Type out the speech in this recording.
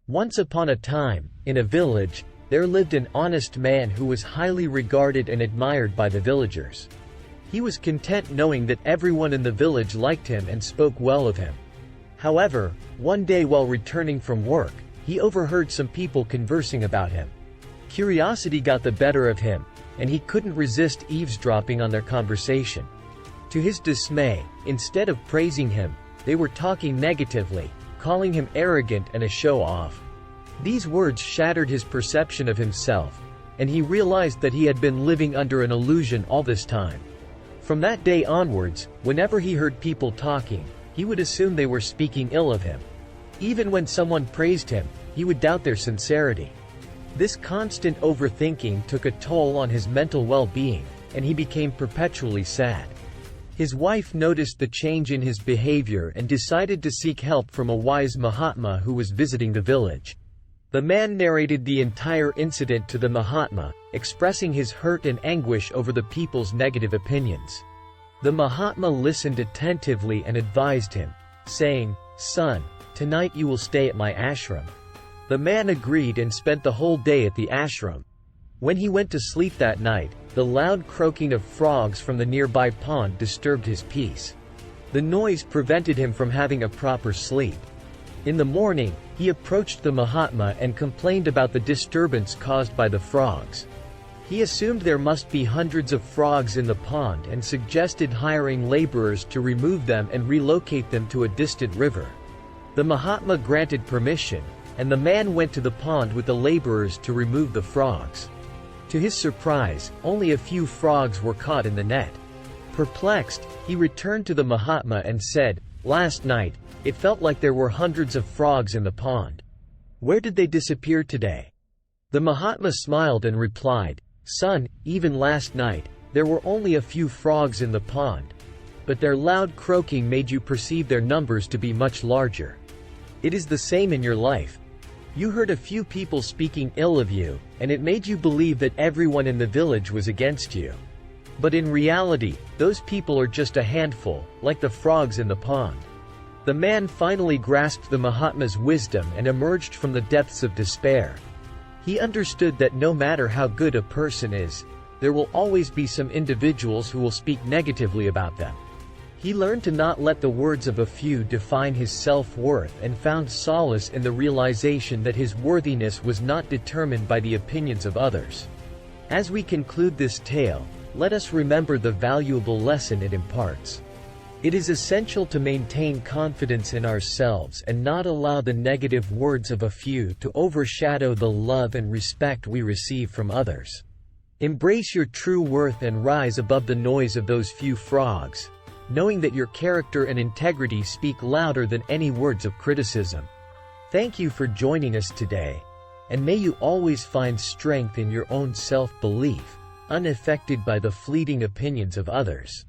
Once upon a time, in a village, there lived an honest man who was highly regarded and admired by the villagers. He was content knowing that everyone in the village liked him and spoke well of him. However, one day while returning from work, he overheard some people conversing about him. Curiosity got the better of him, and he couldn't resist eavesdropping on their conversation. To his dismay, instead of praising him, they were talking negatively, calling him arrogant and a show-off. These words shattered his perception of himself, and he realized that he had been living under an illusion all this time. From that day onwards, whenever he heard people talking, he would assume they were speaking ill of him. Even when someone praised him, he would doubt their sincerity. This constant overthinking took a toll on his mental well-being, and he became perpetually sad. His wife noticed the change in his behavior and decided to seek help from a wise Mahatma who was visiting the village. The man narrated the entire incident to the Mahatma, expressing his hurt and anguish over the people's negative opinions. The Mahatma listened attentively and advised him, saying, "Son, tonight you will stay at my ashram." The man agreed and spent the whole day at the ashram. When he went to sleep that night, the loud croaking of frogs from the nearby pond disturbed his peace. The noise prevented him from having a proper sleep. In the morning, he approached the Mahatma and complained about the disturbance caused by the frogs. He assumed there must be hundreds of frogs in the pond and suggested hiring laborers to remove them and relocate them to a distant river. The Mahatma granted permission, and the man went to the pond with the laborers to remove the frogs. To his surprise, only a few frogs were caught in the net. Perplexed, he returned to the Mahatma and said, "Last night, it felt like there were hundreds of frogs in the pond. Where did they disappear today?" The Mahatma smiled and replied, "Son, even last night, there were only a few frogs in the pond. But their loud croaking made you perceive their numbers to be much larger. It is the same in your life. You heard a few people speaking ill of you, and it made you believe that everyone in the village was against you. But in reality, those people are just a handful, like the frogs in the pond." The man finally grasped the Mahatma's wisdom and emerged from the depths of despair. He understood that no matter how good a person is, there will always be some individuals who will speak negatively about them. He learned to not let the words of a few define his self-worth and found solace in the realization that his worthiness was not determined by the opinions of others. As we conclude this tale, let us remember the valuable lesson it imparts. It is essential to maintain confidence in ourselves and not allow the negative words of a few to overshadow the love and respect we receive from others. Embrace your true worth and rise above the noise of those few frogs, knowing that your character and integrity speak louder than any words of criticism. Thank you for joining us today, and may you always find strength in your own self-belief, unaffected by the fleeting opinions of others.